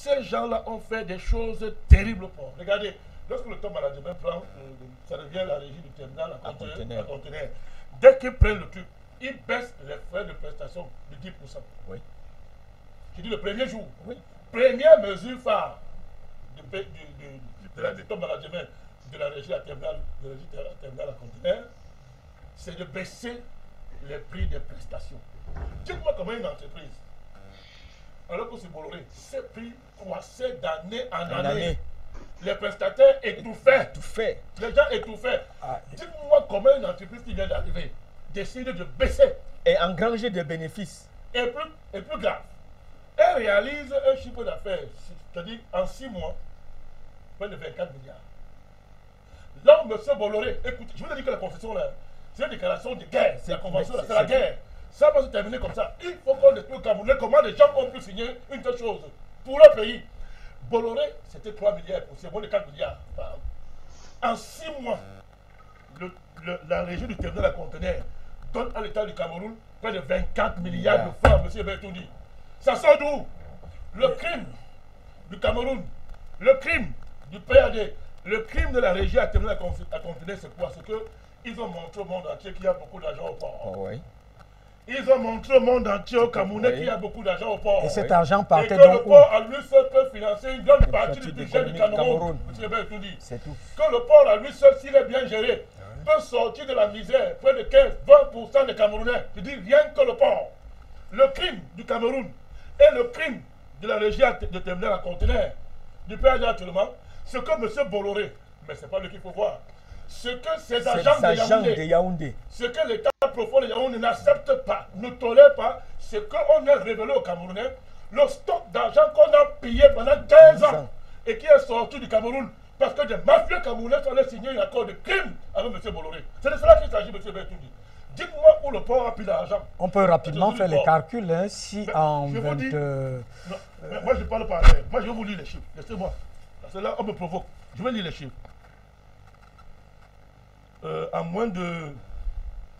Ces gens-là ont fait des choses terribles pour. Regardez, lorsque le top management prend, ça devient la régie du terminal à conteneur. Dès qu'ils prennent le truc, ils baissent les frais de prestation de 10%. Oui. Je dis le premier jour. Oui. Première mesure phare du top management de la régie à terminal à conteneur, c'est de baisser les prix des prestations. Dites-moi comment une entreprise, alors que c'est Bolloré, ces prix croissaient d'année en année. Les prestataires étouffaient. Les gens étouffaient. Dites-moi comment une entreprise qui vient d'arriver décide de baisser. Et engranger des bénéfices. Et plus grave, elle réalise un chiffre d'affaires, c'est-à-dire en 6 mois, près de 24 milliards. Là, M. Bolloré, écoutez, je vous ai dit que la confession là, c'est une déclaration de guerre. C'est la convention, c'est la guerre. Ça va se terminer comme ça. Il faut qu'on explique au Camerounais comment les gens ont pu signer une telle chose pour leur pays. Bolloré, c'était 3 milliards, c'est moins de 4 milliards par an. En 6 mois, la région du terminal à conteneur donne à l'État du Cameroun près de 24 milliards de francs, M. Bertoudi. Ça sort d'où? Le crime du Cameroun, le crime du PAD, le crime de la régie à terminal à conteneur, c'est quoi? C'est qu'ils ont montré au monde entier qu'il y a beaucoup d'argent au port. Oh, oui. Ils ont montré au monde entier au Camerounais qu'il y a beaucoup d'argent au port. Et cet argent partait donc où? Et que le port à lui seul peut financer une grande partie du budget du Cameroun. C'est tout. Que le port à lui seul, s'il est bien géré, peut sortir de la misère près de 15-20% des Camerounais. Je dis rien que le port. Le crime du Cameroun et le crime de la régie de terminal à conteneur du PAD actuellement, ce que M. Bolloré, mais ce n'est pas lui qu'il faut voir, ce que ces agents de Yaoundé, ce que l'État profond de Yaoundé n'accepte pas, ne tolère pas, c'est qu'on a révélé aux Camerounais le stock d'argent qu'on a pillé pendant 15 ans et qui est sorti du Cameroun parce que des mafieux camerounais sont allés signer un accord de crime avec M. Bolloré. C'est de cela qu'il s'agit, M. Bertoudi. Dites-moi où le port a pris l'argent. On peut rapidement faire les calculs, hein, si mais en 20... Dis, moi, je ne parle pas. Moi, je vais vous lire les chiffres. Laissez-moi. Parce que là, on me provoque. Je vais lire les chiffres. En moins de...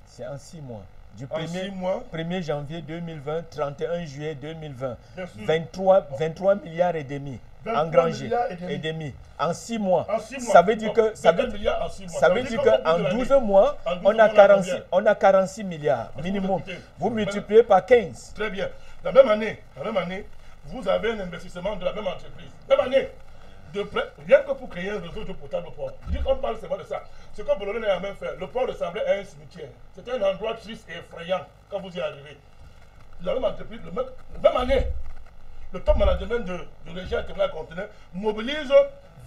C'est en 6 mois. Du 1er janvier 2020, 31 juillet 2020. 23 milliards et demi. Engrangés et demi. En 6 mois. Ça veut dire que ça veut dire qu'en 12 mois, on a 46 milliards minimum. Vous multipliez par 15. Très bien. La même année, vous avez un investissement de la même entreprise. Même année. Rien que pour créer un réseau de potable au port. Je dis qu'on parle seulement de ça. Ce que Bolloré n'a même fait, le port ressemblait à un cimetière. C'était un endroit triste et effrayant quand vous y arrivez. La même entreprise, la même année, le top management de régie à terminal conteneur mobilise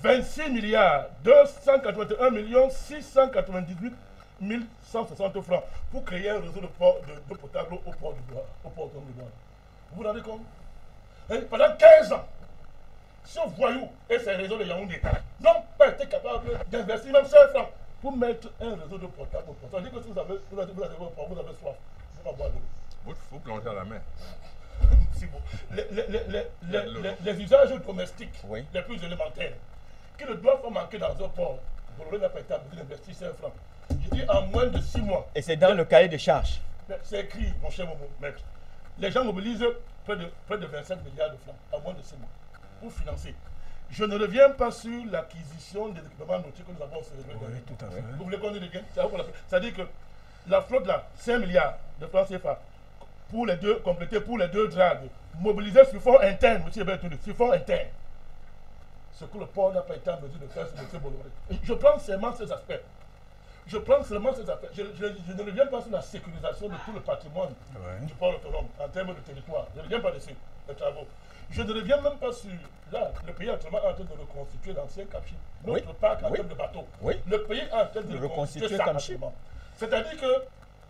26 milliards 281 698 160 francs pour créer un réseau de potable au port du Douala, au port autonome du Douala. Vous vous rendez compte? Et pendant 15 ans, ce voyou et ses réseaux de Yaoundé n'ont pas été capables d'investir même 5 francs pour mettre un réseau de potable au port. Ça veut dire que si vous avez soif, vous allez boire de l'eau. Vous plongez à la main. C'est bon. Les usages domestiques les plus élémentaires qui ne doivent pas manquer dans un port. Bolloré n'a pas été capable d'investir 5 francs. Je dis en moins de 6 mois. Et c'est dans le cahier de charges. C'est écrit, mon cher maître. Les gens mobilisent près de 25 milliards de francs en moins de 6 mois pour financer. Je ne reviens pas sur l'acquisition des équipements nautiques que nous avons célébrés. Oui, tout à fait. Vous voulez qu'on dise bien? C'est-à-dire que la flotte là, 5 milliards de francs CFA, pour les deux, complétés pour les 2 dragues, mobilisés sur fonds interne, M. Bertoudi, sur fonds interne. Ce que le port n'a pas été en mesure de faire, c'est M. Bolloré. Je prends seulement ces aspects. Je ne reviens pas sur la sécurisation de tout le patrimoine du port autonome en termes de territoire. Je ne reviens pas dessus, les travaux. Je ne reviens même pas sur, là, le pays est actuellement en train de reconstituer l'ancien Capchi, notre parc en termes de bateaux. Le pays est en train de reconstituer ça actuellement. C'est-à-dire que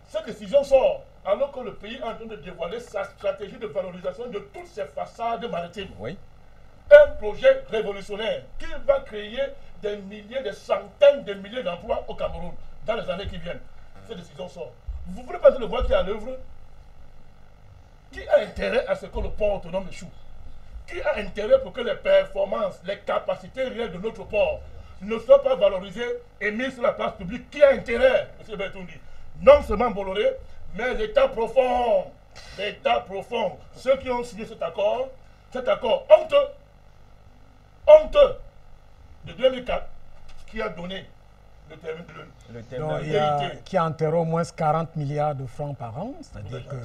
cette décision sort alors que le pays est en train de dévoiler sa stratégie de valorisation de toutes ses façades maritimes. Un projet révolutionnaire qui va créer des milliers, des centaines de milliers d'emplois au Cameroun dans les années qui viennent. Cette décision sort. Vous voulez pas le voir qui est à l'œuvre? Qui a intérêt à ce que le port autonome échoue? Qui a intérêt pour que les performances, les capacités réelles de notre port ne soient pas valorisées et mises sur la place publique? Qui a intérêt, M. Bertoudi? Non seulement Bolloré, mais l'État profond. L'État profond. Ceux qui ont signé cet accord honteux, compte de 2004 qui a donné le terme qui a enterré au moins 40 milliards de francs par an, c'est-à-dire que...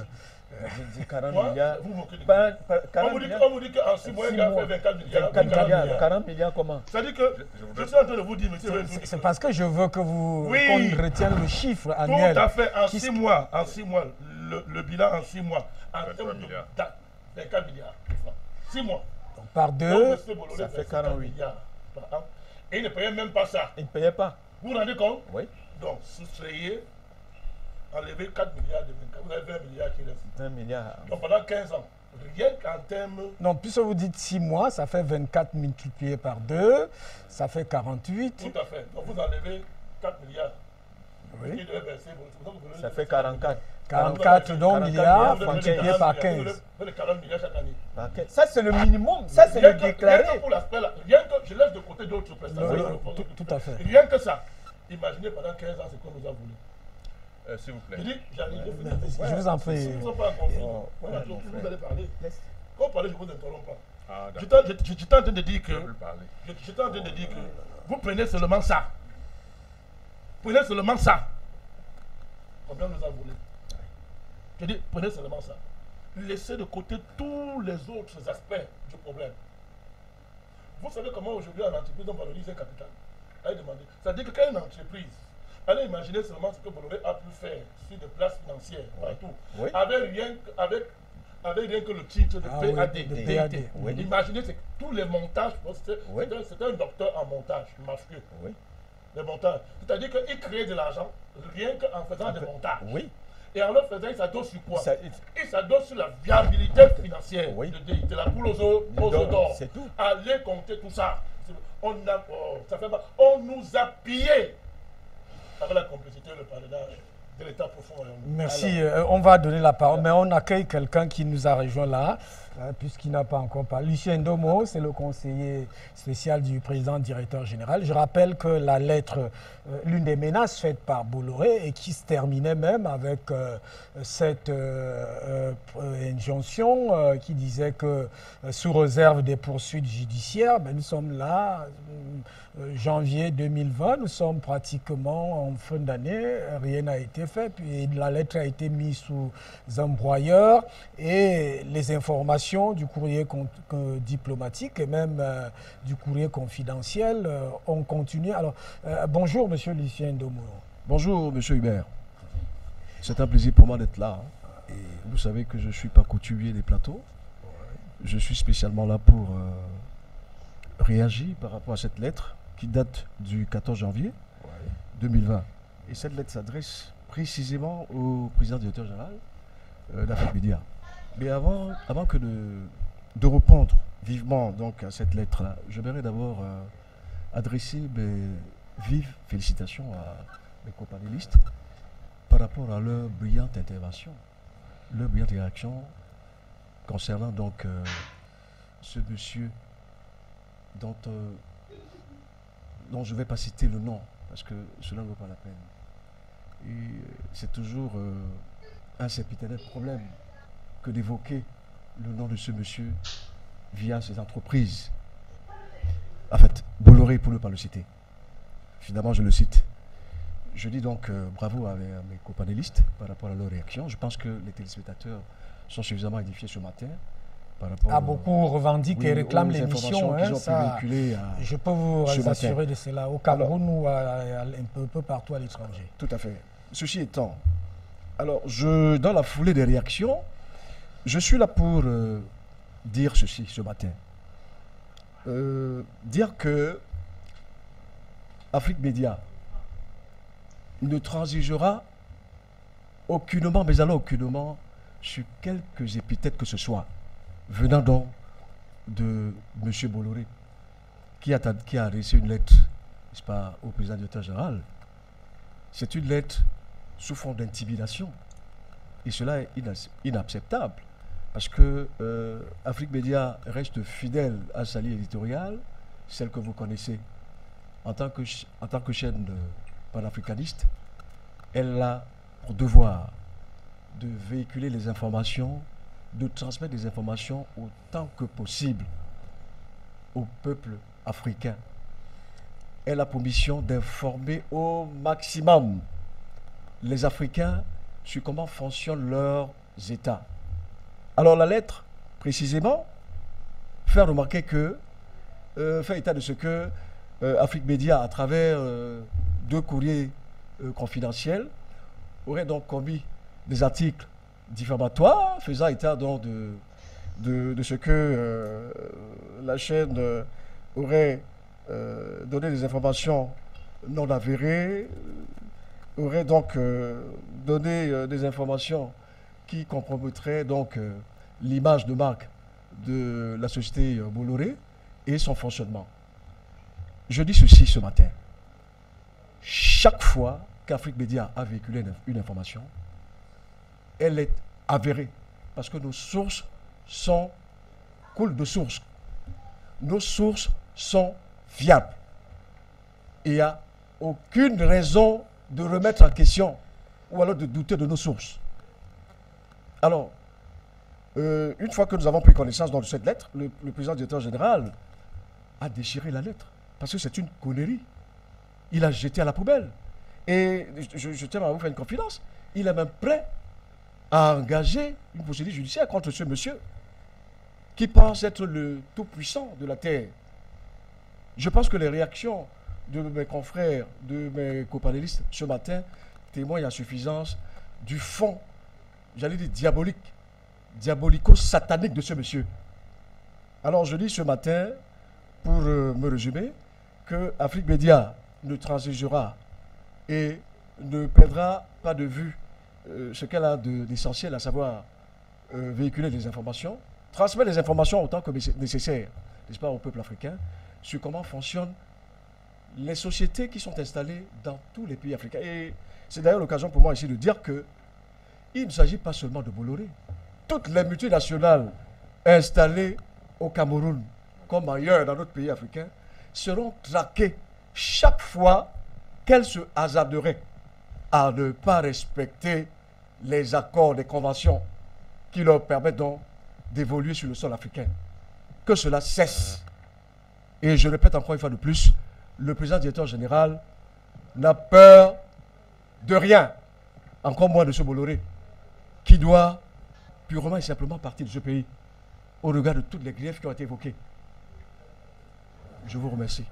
Je dis 40 milliards. On vous dit qu'en 6 mois, il a fait 24 milliards. 40 milliards comment? C'est-à-dire que je suis en train de vous dire, monsieur. C'est parce que je veux que vous qu'on retienne le chiffre annuel. Tout à fait. En 6 mois, le bilan en 6 mois, en termes de 24 milliards de francs. 6 mois. Donc, par 2, ça fait 48 milliards par an. Et il ne payait même pas ça. Il ne payait pas. Vous vous rendez compte? Oui. Donc, soustrayez, enlevez 4 milliards de 24, vous avez 20 milliards qui restent. 20 milliards. Donc, pendant 15 ans, rien qu'en termes... Non, puisque vous dites 6 mois, ça fait 24 multiplié par 2, ça fait 48. Tout à fait. Donc, vous enlevez 4 milliards. Oui. Ça fait 44. 44 milliards multiplié par 15. Vous avez 40 milliards chaque année. Ça, c'est le minimum. Ça, c'est le déclaré. Rien que pour l'aspect là, rien que je laisse de côté d'autres prestations. Tout à fait. Rien que ça. Imaginez pendant 15 ans ce qu'on nous a voulu. S'il vous plaît. Je dis, j'arrive. Je vous en prie. Si vous ne pas en conflit, vous allez parler. Quand vous parlez, je ne vous interromps pas. Ah, j'étais en train de dire que vous prenez seulement ça. Prenez seulement ça. Combien nous a volé? Je dis, prenez seulement ça. Laissez de côté tous les autres aspects du problème. Vous savez comment aujourd'hui en entreprise on valorise un capital? Allez demander. C'est-à-dire que quand une entreprise, allez imaginer seulement ce que Bolloré a pu faire sur des places financières partout, avec rien que le titre de PAD. Imaginez tous les montages, c'est un docteur en montage, mafieux. Les montages. C'est-à-dire qu'il crée de l'argent rien qu'en faisant des montages. Et en le faisant, il s'adosse sur quoi? Il s'adosse sur la viabilité financière de la poule aux œufs d'or. Allez compter tout ça. On nous a pillés avec la complicité et le parrainage de l'État profond. Merci. On va donner la parole, mais on accueille quelqu'un qui nous a rejoint là, puisqu'il n'a pas encore parlé. Lucien Ndomo, c'est le conseiller spécial du président directeur général. Je rappelle que la lettre, l'une des menaces faites par Bolloré et qui se terminait même avec cette injonction qui disait que sous réserve des poursuites judiciaires, nous sommes là, janvier 2020, nous sommes pratiquement en fin d'année, rien n'a été fait, puis la lettre a été mise sous un broyeur et les informations du courrier diplomatique et même du courrier confidentiel ont continué. Alors, bonjour Monsieur Lucien Ndomo. Bonjour Monsieur Hubert. C'est un plaisir pour moi d'être là. Et vous savez que je ne suis pas coutumier des plateaux. Je suis spécialement là pour réagir par rapport à cette lettre qui date du 14 janvier 2020. Et cette lettre s'adresse précisément au président directeur général d'Afrique Média. Mais avant que de répondre vivement donc, à cette lettre-là, j'aimerais d'abord adresser mes vives félicitations à mes companélistes par rapport à leur brillante intervention, leur brillante réaction concernant donc ce monsieur dont je ne vais pas citer le nom parce que cela ne vaut pas la peine. Et c'est toujours un sempiternel problème que d'évoquer le nom de ce monsieur via ses entreprises. En fait, Bolloré, pour ne pas le citer. Finalement, je le cite. Je dis donc bravo à mes copanélistes par rapport à leur réaction. Je pense que les téléspectateurs sont suffisamment édifiés ce matin. Beaucoup revendiquent et réclament l'émission. Je peux vous assurer de cela au Cameroun ou un peu partout à l'étranger. Tout à fait. Ceci étant, alors dans la foulée des réactions, je suis là pour dire ceci ce matin. Dire que Afrique Média ne transigera aucunement, mais alors aucunement, sur quelques épithètes que ce soit, venant donc de M. Bolloré, qui a adressé une lettre, n'est-ce pas, au président directeur général. C'est une lettre sous fond d'intimidation. Et cela est inacceptable. Parce que Afrique Média reste fidèle à sa ligne éditoriale, celle que vous connaissez. En tant que chaîne panafricaniste, elle a pour devoir de véhiculer les informations, de transmettre des informations autant que possible au peuple africain elle a pour mission d'informer au maximum les Africains sur comment fonctionnent leurs États. Alors la lettre, précisément, fait remarquer que, fait état de ce que Afrique Média, à travers 2 courriers confidentiels, aurait donc commis des articles diffamatoires, faisant état donc de ce que la chaîne aurait donné des informations non avérées, aurait donc donné des informations qui compromettraient donc l'image de marque de la société Bolloré et son fonctionnement. Je dis ceci ce matin. Chaque fois qu'Afrique Média a véhiculé une information, elle est avérée parce que nos sources coulent de sources. Nos sources sont fiables. Et il n'y a aucune raison de remettre en question ou alors de douter de nos sources. Alors, une fois que nous avons pris connaissance de cette lettre, le président directeur général a déchiré la lettre parce que c'est une connerie. Il a jeté à la poubelle. Et je tiens à vous faire une confidence. Il est même prêt à engager une procédure judiciaire contre ce monsieur qui pense être le tout-puissant de la terre. Je pense que les réactions de mes confrères, de mes copanélistes ce matin témoignent à suffisance du fond, j'allais dire diabolique, diabolico-satanique de ce monsieur. Alors je dis ce matin, pour me résumer, que Afrique Média ne transigera et ne perdra pas de vue ce qu'elle a d'essentiel, à savoir véhiculer des informations, transmettre des informations autant que nécessaire, n'est-ce pas, au peuple africain, sur comment fonctionnent les sociétés qui sont installées dans tous les pays africains. Et c'est d'ailleurs l'occasion pour moi ici de dire que il ne s'agit pas seulement de Bolloré. Toutes les multinationales installées au Cameroun, comme ailleurs dans d'autres pays africains, seront traquées chaque fois qu'elles se hasarderaient à ne pas respecter les accords, les conventions qui leur permettent donc d'évoluer sur le sol africain. Que cela cesse. Et je répète encore une fois de plus, le président directeur général n'a peur de rien, encore moins de ce Bolloré, qui doit purement et simplement partir de ce pays au regard de toutes les griefs qui ont été évoqués. Je vous remercie.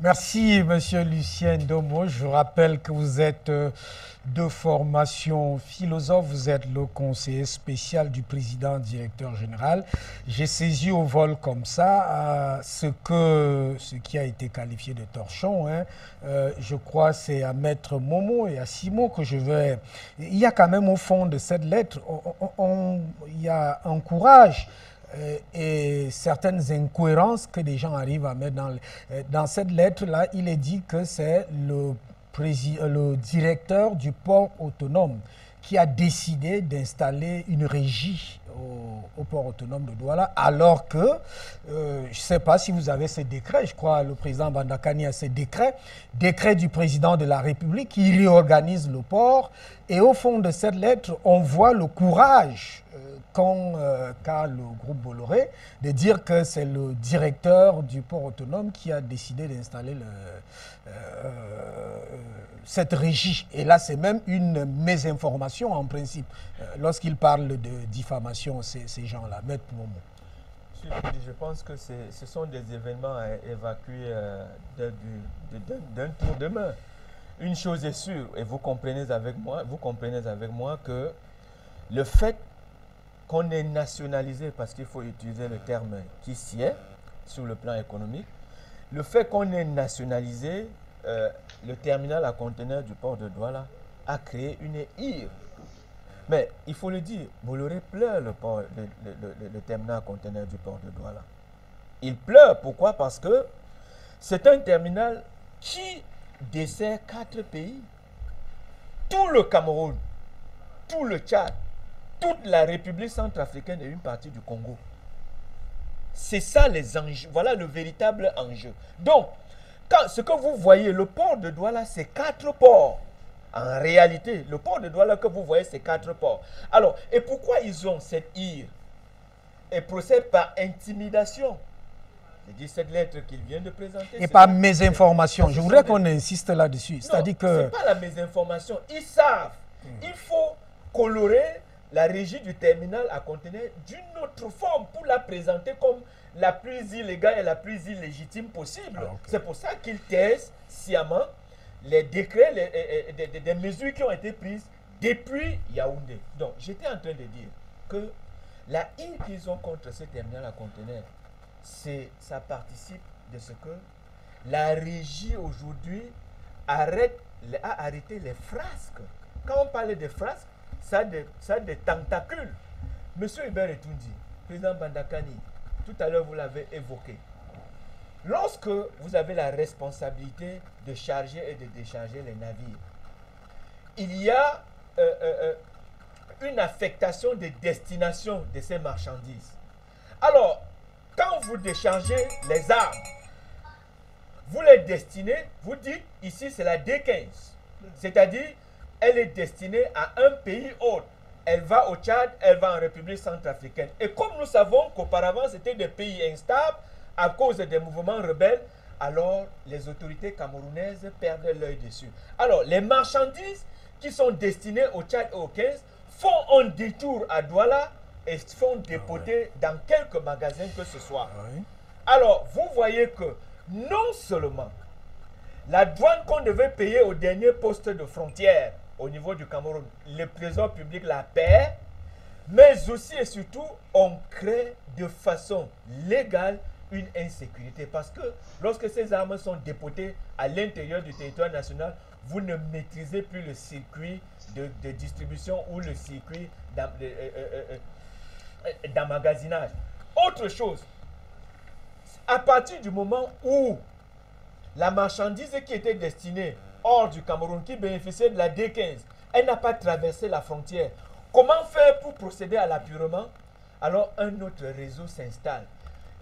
Merci, Monsieur Lucien Ndomo. Je rappelle que vous êtes de formation philosophe. Vous êtes le conseiller spécial du président directeur général. J'ai saisi au vol comme ça ce qui a été qualifié de torchon. Je crois que c'est à Maître Momo et à Simon que je vais... Il y a quand même au fond de cette lettre, il y a un courage et certaines incohérences que des gens arrivent à mettre dans cette lettre-là. Il est dit que c'est le directeur du port autonome qui a décidé d'installer une régie au port autonome de Douala, alors que, je ne sais pas si vous avez ces décrets, je crois que le président Bandakani a ces décrets du président de la République qui réorganise le port. Et au fond de cette lettre, on voit le courage qu'a le groupe Bolloré de dire que c'est le directeur du port autonome qui a décidé d'installer cette régie. Et là, c'est même une mésinformation en principe. Lorsqu'ils parlent de diffamation, ces gens-là. Maître Momo. Je pense que ce sont des événements à évacuer d'un tour de main. Une chose est sûre, et vous comprenez avec moi que le fait qu'on ait nationalisé, parce qu'il faut utiliser le terme qui sied sur le plan économique, le fait qu'on ait nationalisé le terminal à conteneurs du port de Douala a créé une ire. Mais il faut le dire, Bolloré pleure le terminal à conteneurs du port de Douala. Il pleure, pourquoi? Parce que c'est un terminal qui dessert 4 pays. Tout le Cameroun, tout le Tchad, toute la République centrafricaine et une partie du Congo. C'est ça les enjeux. Voilà le véritable enjeu. Donc, ce que vous voyez, le port de Douala, c'est 4 ports. En réalité, le port de Douala que vous voyez, c'est 4 ports. Alors, et pourquoi ils ont cette ire? Ils procèdent par intimidation. Les 17 lettres qu'il vient de présenter. Et pas mésinformation. Je voudrais qu'on insiste là-dessus. C'est-à-dire que... ce n'est pas la mésinformation. Ils savent. Il faut colorer la régie du terminal à conteneurs d'une autre forme pour la présenter comme la plus illégale et la plus illégitime possible. Ah, okay. C'est pour ça qu'ils taisent sciemment les décrets, des mesures qui ont été prises depuis Yaoundé. Donc, j'étais en train de dire que la haine qu'ils ont contre ce terminal à conteneurs, ça participe de ce que la régie aujourd'hui a arrêté les frasques. Quand on parle de frasques, ça a des tentacules. Monsieur Hubert Etundi, président Bandakani, tout à l'heure vous l'avez évoqué. Lorsque vous avez la responsabilité de charger et de décharger les navires, il y a une affectation des destinations de ces marchandises. Alors, quand vous déchargez les armes, vous les destinez, vous dites, ici c'est la D15. C'est-à-dire, elle est destinée à un pays autre. Elle va au Tchad, elle va en République centrafricaine. Et comme nous savons qu'auparavant, c'était des pays instables à cause des mouvements rebelles, alors les autorités camerounaises perdent l'œil dessus. Alors, les marchandises qui sont destinées au Tchad et au 15 font un détour à Douala et sont dépotés dans quelques magasins que ce soit. Alors, vous voyez que non seulement la douane qu'on devait payer au dernier poste de frontière au niveau du Cameroun, le trésor public la paie, mais aussi et surtout, on crée de façon légale une insécurité. Parce que lorsque ces armes sont dépotées à l'intérieur du territoire national, vous ne maîtrisez plus le circuit de distribution ou le circuit d'emmagasinage. Autre chose, à partir du moment où la marchandise qui était destinée hors du Cameroun, qui bénéficiait de la D15, elle n'a pas traversé la frontière. Comment faire pour procéder à l'apurement? Alors un autre réseau s'installe.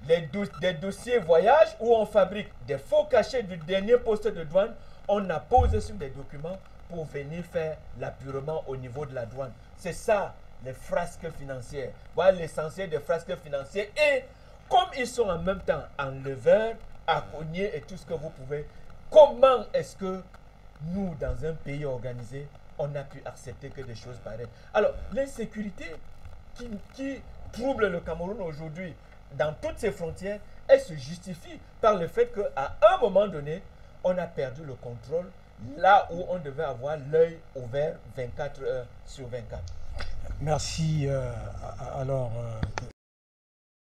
Des dossiers voyage où on fabrique des faux cachets du dernier poste de douane, on appose sur des documents pour venir faire l'apurement au niveau de la douane. C'est ça, les frasques financières. Voilà l'essentiel des frasques financières. Et comme ils sont en même temps enleveurs, accognés et tout ce que vous pouvez, comment est-ce que nous, dans un pays organisé, on a pu accepter que des choses pareilles? Alors, l'insécurité qui trouble le Cameroun aujourd'hui, dans toutes ses frontières, elle se justifie par le fait qu'à un moment donné, on a perdu le contrôle là où on devait avoir l'œil ouvert 24 heures sur 24. Merci. Alors,